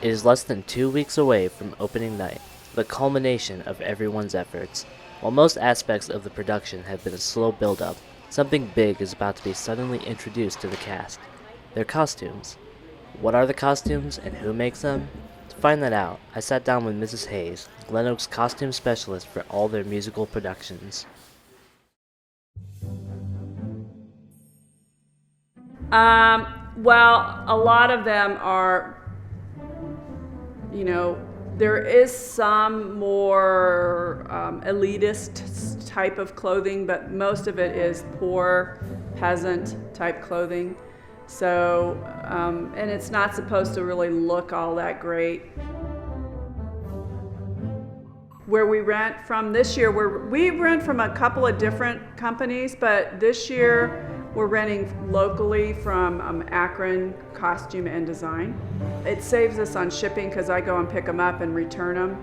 It is less than 2 weeks away from opening night, the culmination of everyone's efforts. While most aspects of the production have been a slow build-up, something big is about to be suddenly introduced to the cast. Their costumes. What are the costumes and who makes them? To find that out, I sat down with Mrs. Hayes, Glen Oak's costume specialist for all their musical productions. Well, a lot of them are, there is some more elitist type of clothing, but most of it is poor peasant type clothing. So, and it's not supposed to really look all that great. Where we rent from this year, we rent from a couple of different companies, but this year we're renting locally from Akron Costume and Design. It saves us on shipping because I go and pick them up and return them.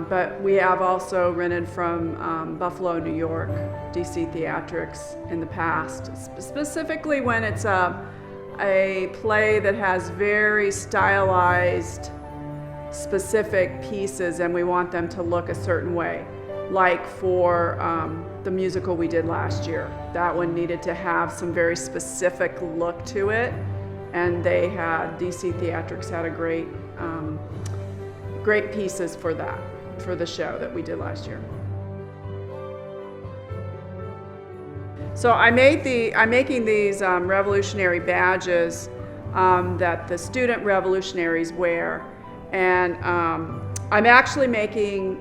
But we have also rented from Buffalo, New York, DC Theatrics in the past, specifically when it's a play that has very stylized, specific pieces and we want them to look a certain way. Like for the musical we did last year. That one needed to have some very specific look to it, and DC Theatrics had a great pieces for that, for the show that we did last year. So I'm making these revolutionary badges that the student revolutionaries wear, and I'm actually making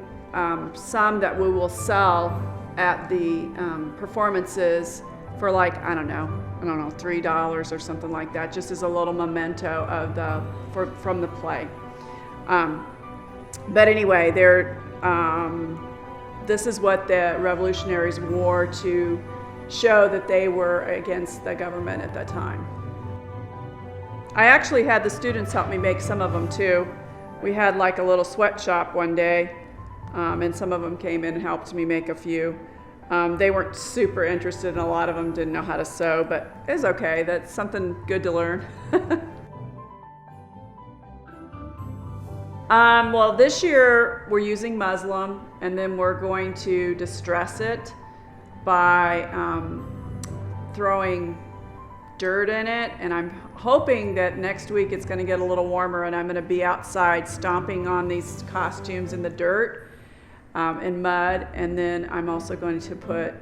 some that we will sell at the performances for like, I don't know, $3 or something like that, just as a little memento of from the play. But anyway, this is what the revolutionaries wore to show that they were against the government at that time. I actually had the students help me make some of them too. We had like a little sweatshop one day. And some of them came in and helped me make a few. They weren't super interested, and a lot of them didn't know how to sew, but it's okay. That's something good to learn. Well, this year we're using muslin, and then we're going to distress it by throwing dirt in it, and I'm hoping that next week it's going to get a little warmer and I'm going to be outside stomping on these costumes in the dirt. And mud, and then I'm also going to put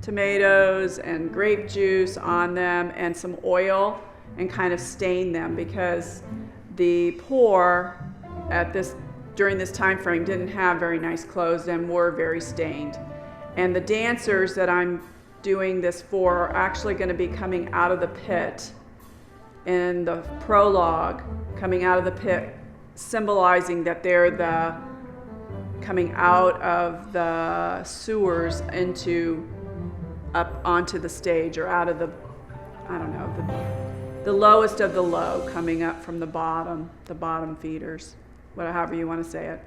tomatoes and grape juice on them and some oil and kind of stain them, because the poor during this time frame didn't have very nice clothes and were very stained. And the dancers that I'm doing this for are actually going to be coming out of the pit in the prologue, coming out of the pit, symbolizing that they're coming out of the sewers up onto the stage, or out of the lowest of the low, coming up from the bottom feeders, however you want to say it.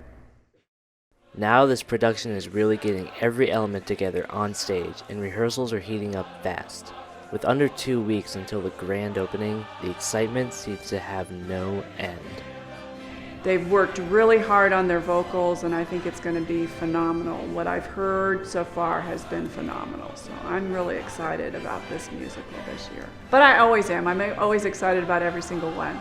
Now this production is really getting every element together on stage, and rehearsals are heating up fast. With under 2 weeks until the grand opening, the excitement seems to have no end. They've worked really hard on their vocals, and I think it's going to be phenomenal. What I've heard so far has been phenomenal, so I'm really excited about this musical this year. But I always am. I'm always excited about every single one.